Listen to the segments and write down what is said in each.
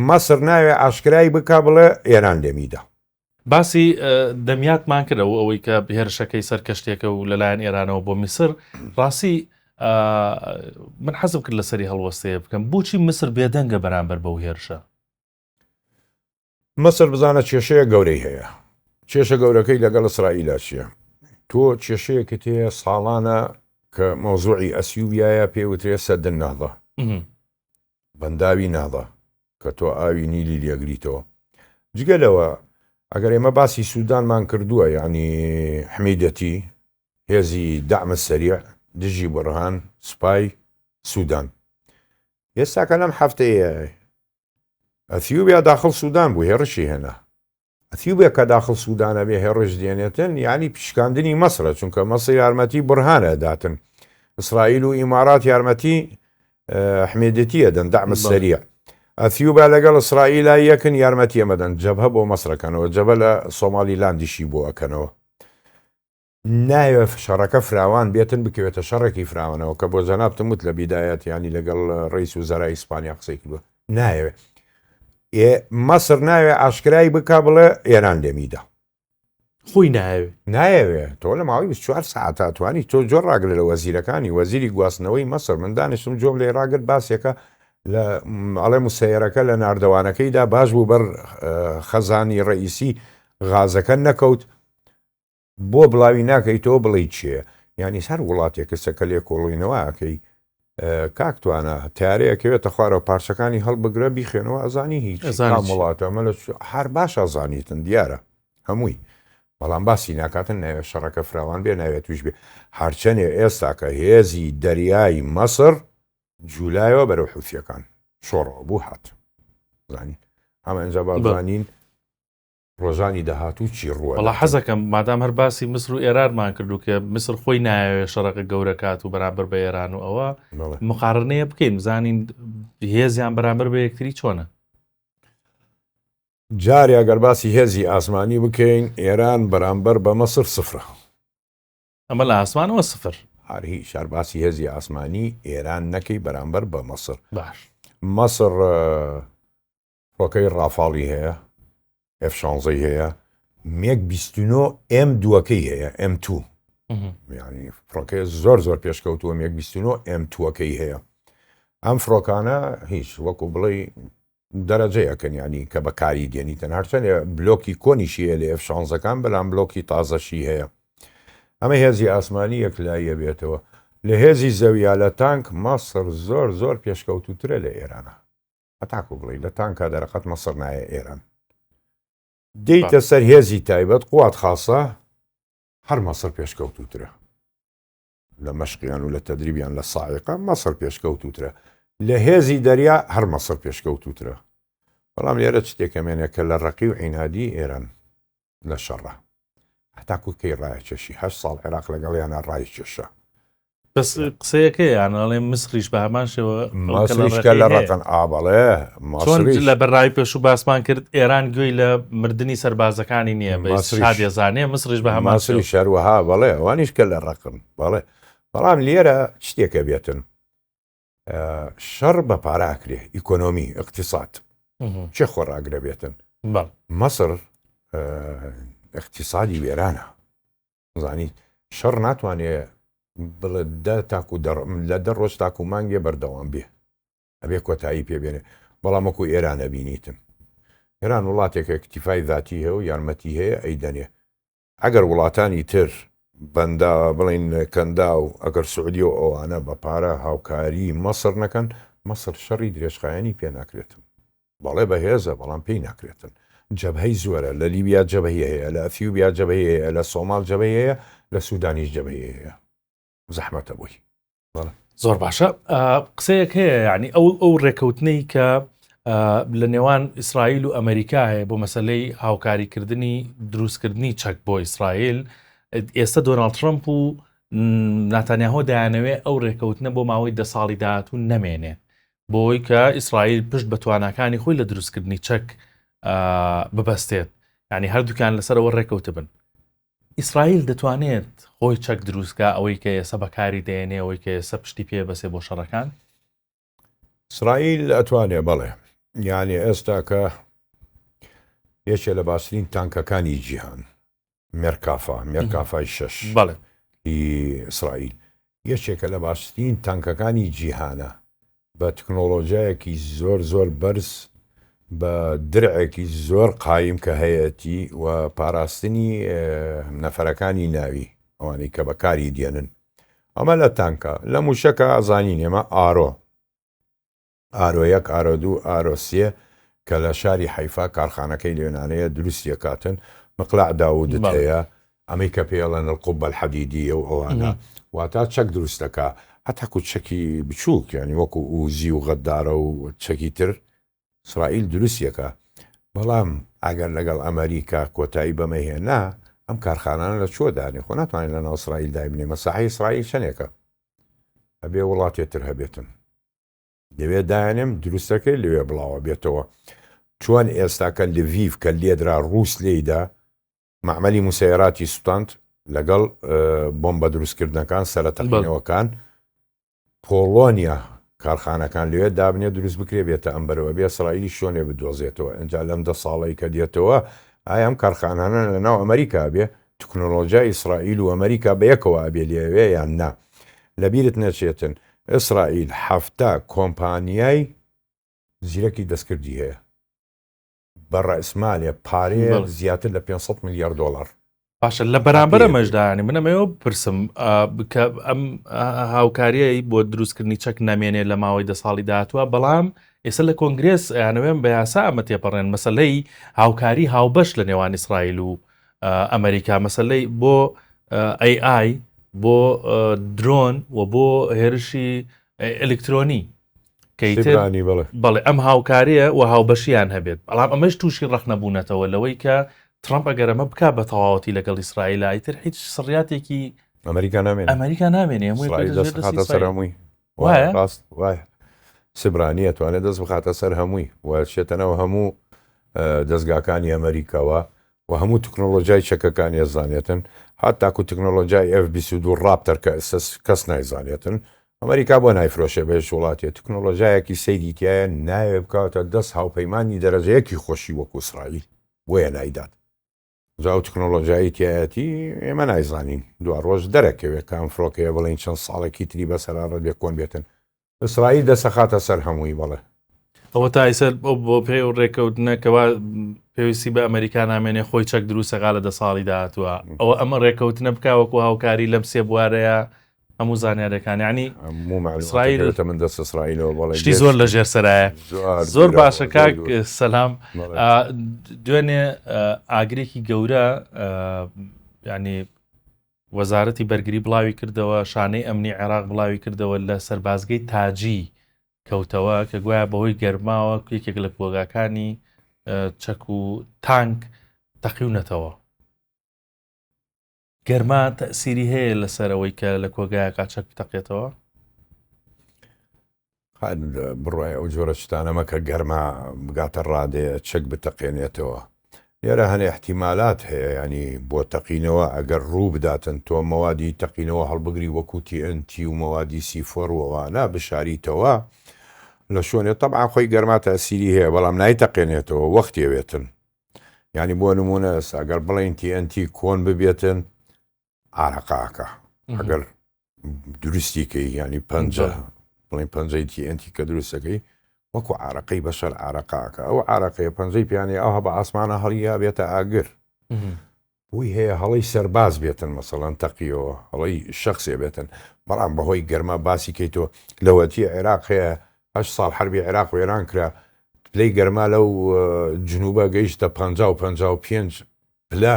مەسر ناوێ ئاشکرایی بک بڵێ ئێران لێمیدا. باسی دەمیاتمان کردەوە ئەوەی کە هێرشەکەی سەر کەشتێکە و لەلایەن ئێرانەوە بۆ میسر ڕاستی من حەزم کرد لەسەری هەڵوەستەیە بکەم بۆچی مسر بێدەنگە بەرامبەر بەو هێرشە؟ مەسر بزانە کێشەیە گەورەی هەیە، کێشە گەورەکەی لەگەڵ ئیسرائیلا چییە؟ تۆ کێشەیەکت هەیە ساڵانە کە مۆزوعی ئەسیوبیایە پێوترێ سەدن ناڵە بەنداوی ناڵە کە تۆ ئاوی نیلی لێگریتەوە. جگەلەوە ئەگەر ئێمە باسی سوودانمان کردووە، یعنی حمیدەتی هێزی دەعمە سەریع دژی بڕهان سوپای سوودان، ئێستا کە لەم هەفتەیە ئەثیوبیا داخل سوودان بوو هێڕشی هێنا. ئەثیوبیا کە داخل سوودانە بێ هێڕش دێنێتن یعنی پیشکاندنی مەسرە، چونکە مەسر یارمەتی بڕهانە داتن، ئیسرائیل و ئیمارات یارمەتی حمیدەتی ئەدەن دەعمە سەریع. ئەثیوبیا لەگەڵ ئیسرائیلا یەکن یارمەتی ئەمەدەن جەبهە بۆ مەسرەکەنەوە، جەبە لە سۆمالیلاندیشی بۆ ئەکەنەوە. ناوێ شەڕەکە فراوان بێتن بکەوێتە شەڕێکی فراوانەوە کە بۆ جەنابتم وت لە بیدایەت ینی لەگەڵ ڕئیس وزەرای ئیسپانیا قسەی کردووە. ناوێ مەسر ناوێ ئاشکرایی بک بڵێ ئێران لێمیدا. خۆی نایەوێ تۆ لە ماوەی 24 ساعت توانی تۆ جۆر ڕاگرە لە وەزیرەکانی وەزیری گواستنەوەی مەسر من دانیشتم جۆم لێ ڕاگرت باسێکە لە ئەڵێ موسەیەرەکە لە ناردەوانەکەیدا باش بوو بەر خەزانی ڕئیسی غازەکە نەکەوت بۆ بڵاوی ناکەیتەوە بڵێ چییە؟ یعنی هەر وڵاتێکە سەکە لێ کۆڵینەوەکەی کاکتوانە تارەیەکەوێتە خوارەوە پارچەکانی هەڵبگرە بیخێنەوە ئەزانی هیچ وڵاتەمە لە هەر باش ئەزانیتن دیارە هەمووی، بەڵام باسی ناکاتن ناوێت شەڕەکە فراوان بێ ناوێت توش بێ. هەرچەنێ ئێستا کە هێزی دەریای مەسر جوولایەوە بەرەو حوثیەکان شۆڕەوە بوو هات زانین ئەمە ئەنجا بازانین ڕۆژانی داهاتوو چی ڕووە. وەڵا حەزەکەم مادام هەر باسی مسر و ئێرانمان کردو کە مسر خۆی نایەوێت شەڕەکە گەورە کات و بەرامبەر بە ئێران و ئەوە مقارنەیە بکەین بزانین هێزیان بەرامبەر بە یەکتری چۆنە. جارێ ئەگەر باسی هێزی ئاسمانی بکەین ئێران بەرامبەر بە مەسر سفرە، ئەمە لە ئاسمانەوە سفر هەر هیچ شار باسی هێزی ئاسمانی ئێران نەکەی بەرامبەر بە مەسر. باش مەسر فڕۆکەی ڕافاڵی هەیە F-16 هەیە مێک 29 M2ەکەی هەیە M2 ینی فڕۆکەی زۆر پێشکەوتووە مێک 29 M2ەکەی هەیە. ئەم فڕۆکانە هیچ وەکو بڵێ دەرەجەیەکەن ینی کە بەکاری دێنیتەن هەرچەندێ بلۆکی کۆنیشی هەیە لە F-16ەکان بەلام بلۆکی تازەشی هەیە. ئەمە هێزی ئاسمانی یەکلاییە بێتەوە. لە هێزی زەویە لە تانک مەسر زۆر پێشکەوتوترە لە ئێرانە، هەتاکو بڵێ لە تانکە دەرەقەت مەسر نایە ئێران. دەیتە سەر هێزی تایبەت قوات خاسە هەر مەسر پێشکەوتوترە لە مەشقیان و لە تەدریبیان لە ساعقە مەسر پێشکەوتوترە، لە هێزی دەریا هەر مەسر پێشکەوتوترە. بەڵام لێرە شتێکەمێنێکە لە ڕقی و عینادی ئێران لە شەڕە هەتاکو کەی ڕایکێشی 8 ساڵ عێراق لەگەڵیانە ڕایکێشە. بەس قسەیەکەیان ئەڵێ مسریش بە هەمان شێوە مەسریشکە لە ڕقن ئابڵێ چۆن لە بەرڕای پێش و باسمان کرد ئێران گوێی لە مردنی سەربازەکانی نییە بەشادێزانێ مسریش بە هەمان مەسری شەروەها بەڵێ ئەوانیشکە لە ڕقن بەڵێ. بەڵام لێرە شتێکە بێتن شەڕ بە پاراکرێ ئیکۆنۆمی اقتصاد چه خۆڕاگرە بێتن. مەسر اقتصادی وێرانە زانیت شەڕ ناتوانێت بڵێ تاکو لە دە ڕۆژ تاکو مانگێ بەردەوام بێ ئەبێ کۆتایی پێبێنێ. بەڵام وەکو ئێرانە بینیتم ئێران وڵاتێکە اکتیفای ذاتی هەیە و یارمەتی هەیە ئەیدەنێ. ئەگەر وڵاتانی تر بەندا بڵین کەندا و ئەگەر سعودی و ئەوانە بە پارە هاوکاری مەسر نەکەن مەسر شەڕی درێژخایەنی پێ ناکرێتن. بەڵێ بەهێزە بەڵام پێی ناکرێتن. جەبهەی زۆرە لە لیبیا جەبهەی هەیە لە ئەثیوبیا جەبهەی هەیە لە سۆمال جەبهەی هەیە لە سوودانیش جەبهەی هەیە زەحمەتە بووی. زۆر باشە قسەیەک هەیە یعنی ئەو ڕێکەوتنەی کە لە نێوان ئیسرائیل و ئەمریکا هەیە بۆ مەسەلەی هاوکاریکردنی دروستکردنی چەک بۆ ئیسرائیل. ئێستا دۆناڵد ترەمپ و ناتانیاهۆ دایانەوێت ئەو ڕێکەوتنە بۆ ماوەی 10 ساڵی داهاتوو نەمێنێ بۆی کە ئیسرائیل پشت بە تواناکانی خۆی لە دروستکردنی چەک ببەستێت. ینی هەردووکیان لەسەرەوە ڕێکەوتە بن. ئیسرائیل دەتوانێت خۆی چەک دروستکە ئەوەی کە ئێستا بەکاری دێنێ ئەوەی کە ئێستا پشتی پێ بەسێ بۆ شەڕەکان. ئیسرائیل ئەتوانێ بەڵێ یعنی ئێستا کە یەکێ لە باشترین تانکەکانی جیهان مێرکافای 6 بەڵێ ئیسرائیل یەکێکە لە باشترین تانکەکانی جیهانە بە تکنۆلۆژیایەکی زۆر بەرز بە درعێکی زۆر قایم کە هەیەی و پاراستنی نەفەرەکانی ناوی ئەوانەی کە بەکاری دێنن ئەمە لە تانکە لە موشەکە ئازانین ئێمە ئارۆ 1 ئارۆ 2 ئارۆ 3 کە لە شاری حیفا کارخانەکەی لێنانەیە دروستیە کاتن مقلاع داودت هەیە ئەمەی کە پێڵەن القوبە الحەدیدیە و ئەوانە واتە چەک دروستەکە هەتاکو چەکی بچووک ینی وەکو ئوزی و غەددارە و چەکی تر ئیسرائیل دروستیەکە بەڵام ئەگەر لەگەڵ ئەمریکا کۆتایی بەمەهێنا ئەم کارخانانە لە چۆدانێ خۆ ناتوانین لە ناو ئیسرائیل دابنێ مەساحی ئیسرائیل چەندێکە ئەبێ وڵاتێتر هەبێتن دەوێت دایانێم دروستەکەی لەوێ بڵاوە بێتەوە چۆن ئێستاکە لڤیڤ کە لێدرا ڕووس لێیدا معمەلی موسەیراتی سوتاند لەگەڵ بۆمبە دروستکردنەکان سەرەتەقینەوەکان پۆڵۆنیا کارخانەکان لێ دابنێ دروست بکرێ بێتە ئەمبەرەوە بێ ئیسرائیلی شۆنێ بدۆزێتەوە ئەنجا لەم 10 ساڵی کە دێتەوە ئایا ئەم کارخانانە لە ناو ئەمریکا بێ تکنۆلۆژیای ئیسرائیل و ئەمریکا بە یەکەوە بێ لێوێ یان نا لەبیرت نەچێتن ئیسرائیل 7 کۆمپانیای زیرەکی دەستکردی هەیە بەڕئیسمالێ پارەیە زیاتر لە 500 میلیارد دلار باشە لە بەرامبەرە مەژدانی منەمەوە پرسم بکە ئەم هاوکاریایی بۆ دروستکردنی چەک نامێنێت لە ماوەی 10 ساڵی داهاتوە بەڵام ئێستا لە کۆنگرێس یانەوێن بە یاسا ئەمە تێپەڕێن مەسەلەی هاوکاری هاوبەش لە نێوان ئیسرائیل و ئەمریکا مەسەلەی بۆ AI بۆ درۆن و بۆ هێرشی ئەلکترۆنی بەڵێ ئەم هاوکاریە و هاوبەشیان هەبێت بەڵام ئەمەش تووشی ڕەخ نەبوونەتەوە لەوەی کە ترامپ ئەگەرەمە بکە بە تەواوەتی لەگەڵ ئیسرائیل ئایتر هیچ سڕیاتێکی ئەمریکا نامێنێ هەمووی وایە سبرانیە توانێت دەست بخاتە سەر هەمووی وشێتەنەوە هەموو دەستگاکانی ئەمریکاوە و هەموو تکنۆلۆژیای چەکەکانی ئەزانێتن هاتاکو تکنۆلۆژیای F-22 ڕاپتەر کە کەس نایزانێتن ئەمریکا بۆ نایفرۆشە بێش وڵاتێ تکنۆلۆژیایەکی سەیریتیایە ناوێ بکاتە دەست هاوپەیمانی دەرەجەیەکی خۆشی وەکو ئیسرائیل بۆیە نایدات زاو تکنۆلۆژیایی تایەتی ئێمە نایزانین دو ڕۆژ دەرەکەوێت کام فڕۆکەیە بڵین چەند ساڵێکی تری بەسەرڕە بێ کۆن بێتن ئیسرائیل دەسەخاتە سەر هەمووی بەڵێ ئەوە تا ئیسەر بۆ پێی و ڕێکەوتنەکەوا پێویستی بە ئەمریکا نامێنێ خۆی چەک دروستەکە لە 10 ساڵی داهاتووە ئەوە ئەمە ڕێکەوتنە بکوەکو هاوکاری لەم سێ بوارەیە هەموو زانیارەکان ینی ئیسرائیل من دەست ئیسرائیلەوە بەڵێ شتی زۆر لە ژێر سەرایە زۆر باشە کاک سەلام دوێنێ ئاگرێکی گەورە ینی وەزارەتی بەرگری بڵاوی کردەوە شانەی ئەمنی عێراق بڵاوی کردەوە لە سەربازگەی تاجی کەوتەوە کە گوایە بەهۆی گەرماوە یەکێک لە کۆگاکانی چەک و تانک تەقیونەتەوە گەرما تەسیری هەیە لەسەرەوەی کە لە کۆگایەکە چەک تەقێتەوە بڕای ئەو جۆرە شتانەمە کە گەرما بگاتە ڕادێ چەک بتەقێنێتەوە لێرە هەنێ احتیمالات هەیە ینی بۆ تەقینەوە ئەگەر ڕوو بداتن تۆ مەوادی تەقینەوە هەڵبگری وەکو TNT و مەوادی C4وەوانە بشاریتەوە لە شوێنێت طبعا خۆی گەرما تەسیری هەیە بەڵام نایتەقێنێتەوە وەختێوێتن ینی بۆ نمونە ئەگەر بڵین TNT کۆن ببێتن عرەقاکە ئەگەر دروستیکەی ینی بڵین پەنجەی TNT کە دروستەکەی وەکو عرەقەی بەشەر عرەقاکە ئەو عرەقەیە پەنجەی پیانی ئەوها بە ئاسمانە هەڵیا بێتە ئاگر بووی هەیە هەڵی سەرباز بێتن مەسەڵەن تەقیەوە هەڵی شخصێ بێتن بەڵام بەهۆی گەرما باسی کەیتۆ لەوەتی عێراق هەیە 8 ساڵ حربی عێراق وێران کرا پلەی گەرما لەو جنوبە گەیشتە 55 پلە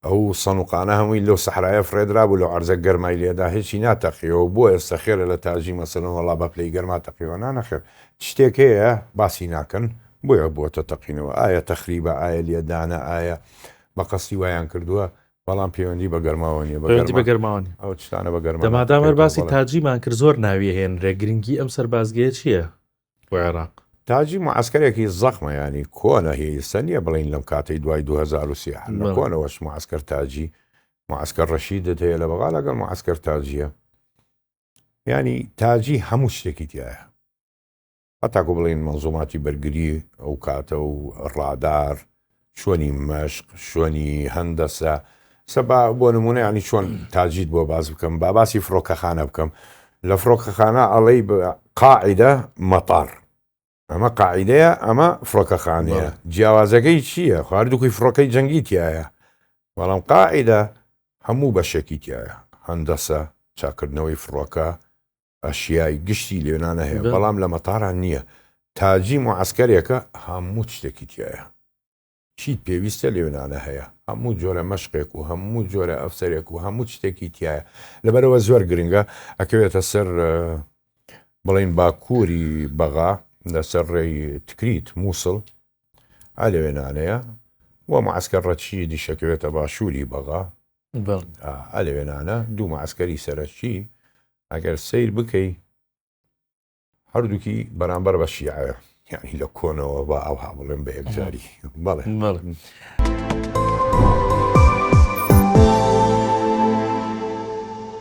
ئەو سەنوقانە هەمووی لەو سەحرایە فرێدرا بوو لە عەرزە گەرمای لێدا هیچی ناتەقیەوە بۆ ئێستا خێرە لە تاجی مەسەلەن وەڵا بە پلەی گەرما تەقیەوە نانەخێر شتێک هەیە باسی ناکەن بۆیە بۆتە تەقینەوە ئایا تەخریبە ئایا لێدانە ئایا بە قەستی وایان کردووە بەڵام پەیوەندی بە گەرماوە نیە بە گەرماوە ئەو شتانە بە گەرما دەمادامەر باسی تاجیمان کرد زۆر ناوی هێنرێ گرنگی ئەم سەربازگەیە چییە بۆ عێراق تاجی معسکرێکی زەخمە ینی کۆنە هێیسە نییە بڵین لەم کاتەی دوای 2030 لە کۆنەوەش معسکەر تاجی معسکەر ڕەشیدت هەیە لە بەغا لەگەڵ معسکەر تاجیە ینی تاجی هەموو شتێکی تایە هەتاکو بڵین مەنزوماتی بەرگری ئەو کاتە و ڕادار شوێنی مەشق شوێنی هەندەسە سەبا بۆ نمونە ینی چۆن تاجید بۆ باز بکەم باسی فڕۆکەخانە بکەم لە فڕۆکەخانە ئەڵەی قاعدە مەتار ئەمە قاعدەیە ئەمە فڕۆکەخانەیە جیاوازەکەی چییە خواردووکی فڕۆکەی جەنگی تایە بەڵام قاعدە هەموو بەشێکی تایە هەندەسە چاکردنەوەی فڕۆکە ئەشیای گشتی لێنانە هەیە بەڵام لە مەتاران نییە تاجی معسکرێکە هەموو شتێکی تایە چیت پێویستە لێنانە هەیە هەموو جۆرە مەشقێک و هەموو جۆرە ئەفسەرێک و هەموو شتێکی تایە لەبەرەوە زۆر گرنگە ئەکەوێتە سەر بڵین باکووری بەغا لەسەر ڕێی تکریت مووسڵ ئەلێوێنانەیە وە معسکەڕەچی دیشەکەوێتە باشووری بەغا ئەلێوێنانە دوو معسکەری سەرەکی ئەگەر سیر بکەی هەردووکی بەرامبەر بە شیعە یعنی لە کۆنەوە بە ئەوها بڵێن بە یەکجاری بەڵێ